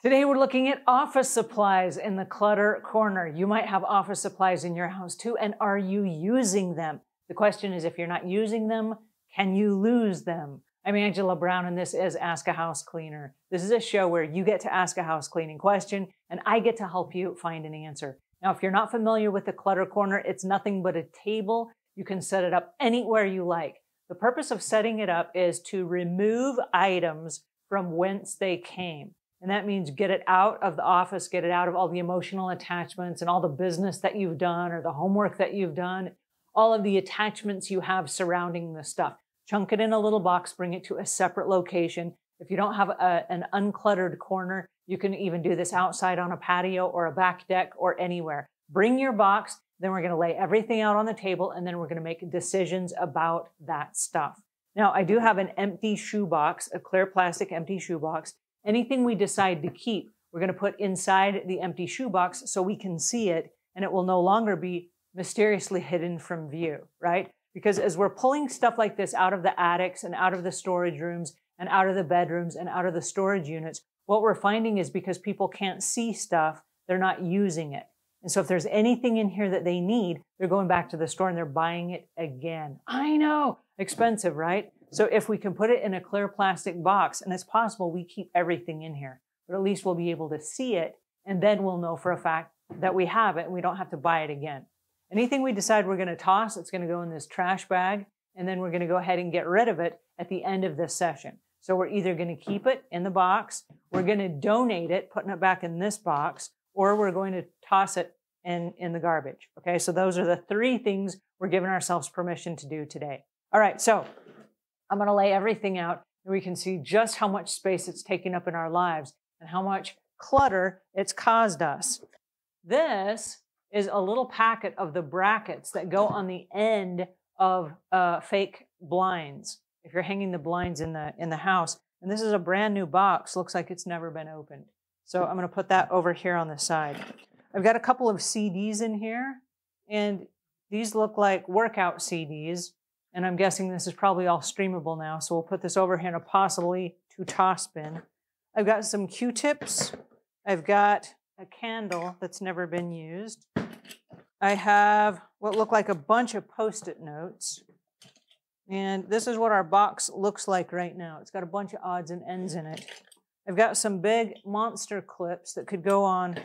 Today we're looking at office supplies in the Clutter Corner. You might have office supplies in your house too, and are you using them? The question is, if you're not using them, can you lose them? I'm Angela Brown, and this is Ask a House Cleaner. This is a show where you get to ask a house cleaning question, and I get to help you find an answer. Now, if you're not familiar with the Clutter Corner, it's nothing but a table. You can set it up anywhere you like. The purpose of setting it up is to remove items from whence they came. And that means get it out of the office, get it out of all the emotional attachments and all the business that you've done or the homework that you've done, all of the attachments you have surrounding the stuff. Chunk it in a little box, bring it to a separate location. If you don't have an uncluttered corner, you can even do this outside on a patio or a back deck or anywhere. Bring your box, then we're going to lay everything out on the table, and then we're going to make decisions about that stuff. Now, I do have an empty shoebox, a clear plastic empty shoebox. Anything we decide to keep, we're going to put inside the empty shoebox so we can see it, and it will no longer be mysteriously hidden from view, right? Because as we're pulling stuff like this out of the attics and out of the storage rooms and out of the bedrooms and out of the storage units, what we're finding is because people can't see stuff, they're not using it. And so if there's anything in here that they need, they're going back to the store and they're buying it again. I know, expensive, right? So if we can put it in a clear plastic box, and it's possible we keep everything in here, but at least we'll be able to see it, and then we'll know for a fact that we have it and we don't have to buy it again. Anything we decide we're going to toss, it's going to go in this trash bag, and then we're going to go ahead and get rid of it at the end of this session. So we're either going to keep it in the box, we're going to donate it, putting it back in this box, or we're going to toss it in the garbage. Okay, so those are the three things we're giving ourselves permission to do today. All right, so I'm going to lay everything out, and we can see just how much space it's taking up in our lives and how much clutter it's caused us. This is a little packet of the brackets that go on the end of fake blinds. If you're hanging the blinds in the house, and this is a brand new box, looks like it's never been opened. So I'm going to put that over here on the side. I've got a couple of CDs in here, and these look like workout CDs. And I'm guessing this is probably all streamable now, so we'll put this over here in a possibly to-toss bin. I've got some Q-tips. I've got a candle that's never been used. I have what look like a bunch of Post-it notes. And this is what our box looks like right now. It's got a bunch of odds and ends in it. I've got some big monster clips that could go on,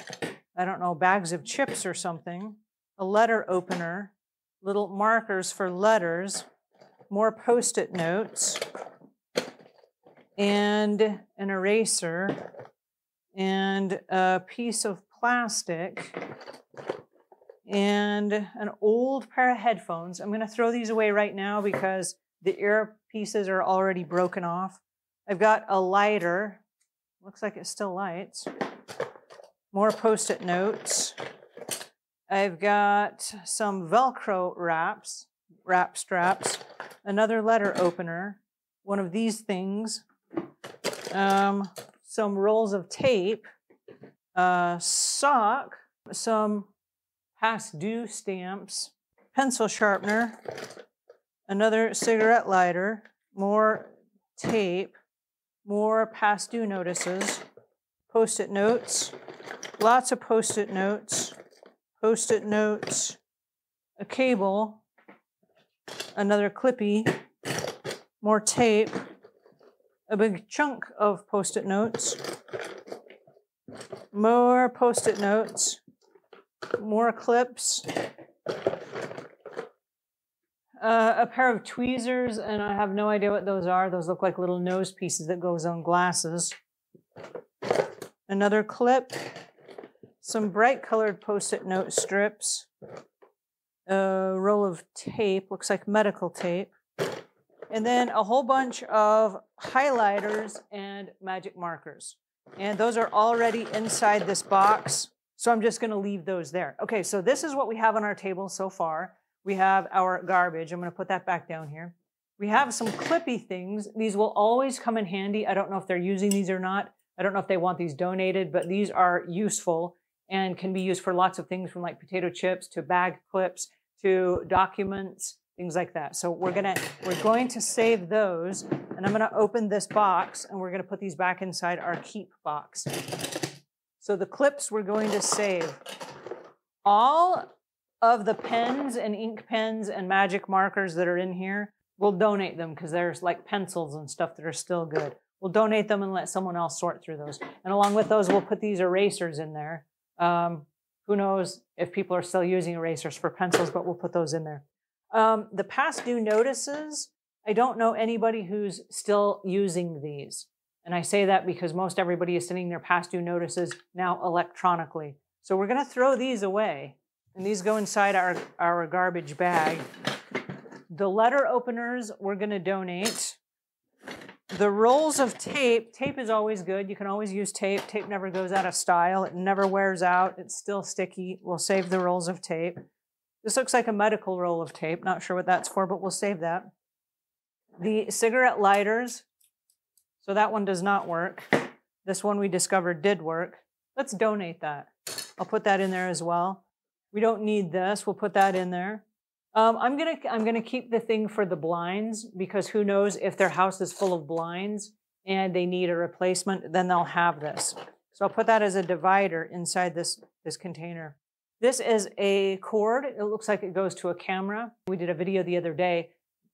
I don't know, bags of chips or something. A letter opener, little markers for letters, more Post-it notes, and an eraser, and a piece of plastic, and an old pair of headphones. I'm going to throw these away right now because the earpieces are already broken off. I've got a lighter. Looks like it still lights. More Post-it notes. I've got some Velcro wrap straps, another letter opener, one of these things, some rolls of tape, a sock, some past due stamps, pencil sharpener, another cigarette lighter, more tape, more past due notices, Post-it notes, lots of Post-it notes, a cable, another clippy, more tape, a big chunk of Post-it notes, more Post-it notes, more clips, a pair of tweezers, and I have no idea what those are. Those look like little nose pieces that goes on glasses. Another clip, some bright colored Post-it note strips, a roll of tape, looks like medical tape, and then a whole bunch of highlighters and magic markers. And those are already inside this box, so I'm just going to leave those there. Okay, so this is what we have on our table so far. We have our garbage. I'm going to put that back down here. We have some clippy things. These will always come in handy. I don't know if they're using these or not. I don't know if they want these donated, but these are useful and can be used for lots of things, from like potato chips to bag clips to documents, things like that. So we're going to save those, and And I'm going to open this box and we're going to put these back inside our keep box. So the clips we're going to save. All of the pens and ink pens and magic markers that are in here, we'll donate them because there's like pencils and stuff that are still good. We'll donate them and let someone else sort through those. And along with those, we'll put these erasers in there. Who knows if people are still using erasers for pencils, but we'll put those in there. The past due notices, I don't know anybody who's still using these. And I say that because most everybody is sending their past due notices now electronically. So we're going to throw these away. And these go inside our garbage bag. The letter openers, we're going to donate. The rolls of tape, tape is always good. You can always use tape. Tape never goes out of style. It never wears out. It's still sticky. We'll save the rolls of tape. This looks like a medical roll of tape. Not sure what that's for, but we'll save that. The cigarette lighters. So that one does not work. This one we discovered did work. Let's donate that. I'll put that in there as well. We don't need this. We'll put that in there. I'm gonna keep the thing for the blinds because who knows if their house is full of blinds and they need a replacement, then they'll have this. So I'll put that as a divider inside this container. This is a cord. It looks like it goes to a camera. We did a video the other day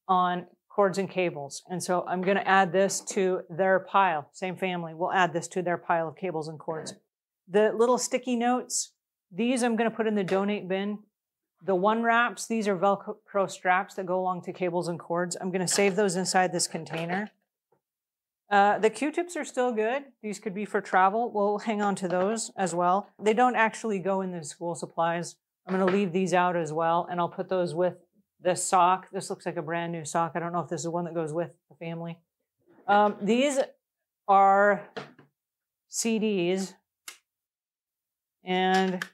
on cords and cables. And so I'm gonna add this to their pile. Same family, we'll add this to their pile of cables and cords. The little sticky notes, these I'm gonna put in the donate bin. The one wraps, these are Velcro straps that go along to cables and cords. I'm going to save those inside this container. The Q-tips are still good. These could be for travel. We'll hang on to those as well. They don't actually go in the school supplies. I'm going to leave these out as well, and I'll put those with this sock. This looks like a brand new sock. I don't know if this is one that goes with the family. These are CDs, and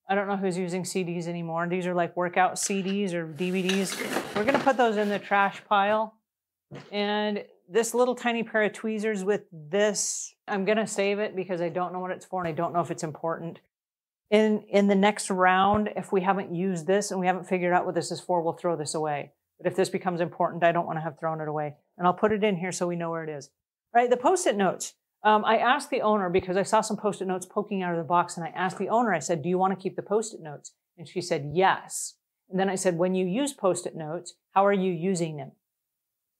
I don't know who's using CDs anymore. These are like workout CDs or DVDs. We're going to put those in the trash pile. And this little tiny pair of tweezers with this, I'm going to save it because I don't know what it's for and I don't know if it's important. In the next round, if we haven't used this and we haven't figured out what this is for, we'll throw this away. But if this becomes important, I don't want to have thrown it away. And I'll put it in here so we know where it is. All right, the Post-it notes. I asked the owner because I saw some Post-it notes poking out of the box, and I asked the owner, I said, do you want to keep the Post-it notes? And she said, yes. And then I said, when you use Post-it notes, how are you using them?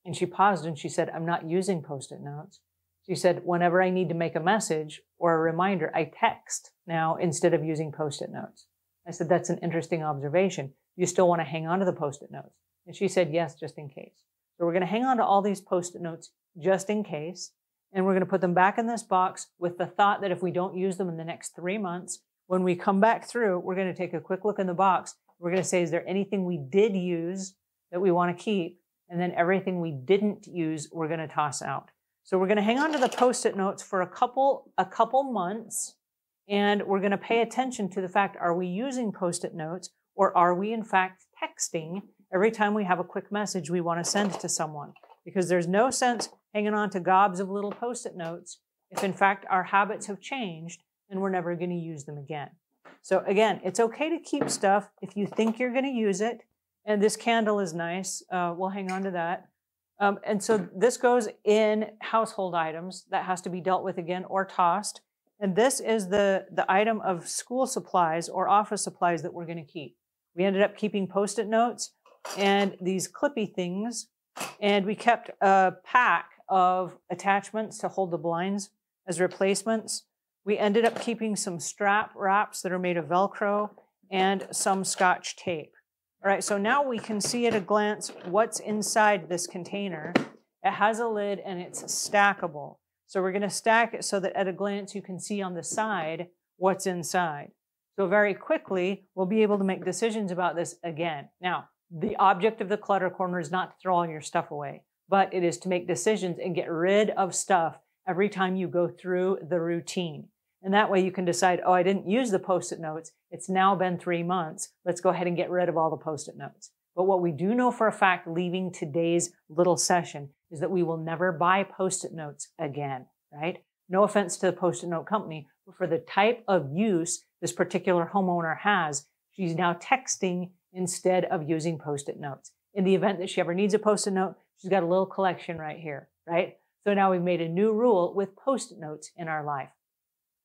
And she paused and she said, I'm not using Post-it notes. She said, whenever I need to make a message or a reminder, I text now instead of using Post-it notes. I said, that's an interesting observation. You still want to hang on to the Post-it notes? And she said, yes, just in case. So we're going to hang on to all these Post-it notes just in case. And we're going to put them back in this box with the thought that if we don't use them in the next 3 months, when we come back through, we're going to take a quick look in the box. We're going to say, is there anything we did use that we want to keep? And then everything we didn't use, we're going to toss out. So we're going to hang on to the Post-it notes for a couple months. And we're going to pay attention to the fact, are we using Post-it notes or are we in fact texting every time we have a quick message we want to send to someone? Because there's no sense hanging on to gobs of little Post-it notes if in fact our habits have changed and we're never going to use them again. So again, it's okay to keep stuff if you think you're going to use it. And this candle is nice. We'll hang on to that. And so this goes in household items that has to be dealt with again or tossed. And this is the item of school supplies or office supplies that we're going to keep. We ended up keeping Post-it notes and these clippy things. And we kept a pack of attachments to hold the blinds as replacements. We ended up keeping some strap wraps that are made of Velcro and some Scotch tape. All right, so now we can see at a glance what's inside this container. It has a lid and it's stackable. So we're going to stack it so that at a glance you can see on the side what's inside. So very quickly, we'll be able to make decisions about this again. Now, the object of the Clutter Corner is not to throw all your stuff away, but it is to make decisions and get rid of stuff every time you go through the routine. And that way you can decide, oh, I didn't use the Post-it notes. It's now been 3 months. Let's go ahead and get rid of all the Post-it notes. But what we do know for a fact, leaving today's little session, is that we will never buy Post-it notes again, right? No offense to the Post-it note company, but for the type of use this particular homeowner has, she's now texting instead of using Post-it notes. In the event that she ever needs a Post-it note, she's got a little collection right here, right? So now we've made a new rule with Post-it notes in our life.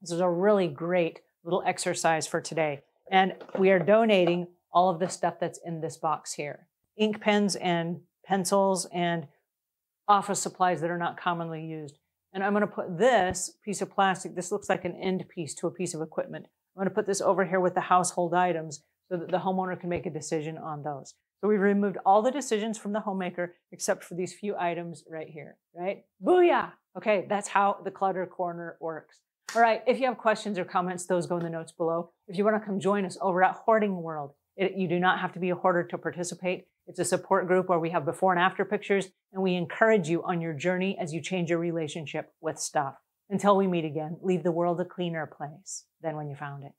This is a really great little exercise for today. And we are donating all of the stuff that's in this box here. Ink pens and pencils and office supplies that are not commonly used. And I'm going to put this piece of plastic, this looks like an end piece to a piece of equipment. I'm going to put this over here with the household items so that the homeowner can make a decision on those. So we've removed all the decisions from the homemaker except for these few items right here, right? Booyah! Okay, that's how the Clutter Corner works. All right, if you have questions or comments, those go in the notes below. If you want to come join us over at Hoarding World, you do not have to be a hoarder to participate. It's a support group where we have before and after pictures, and we encourage you on your journey as you change your relationship with stuff. Until we meet again, leave the world a cleaner place than when you found it.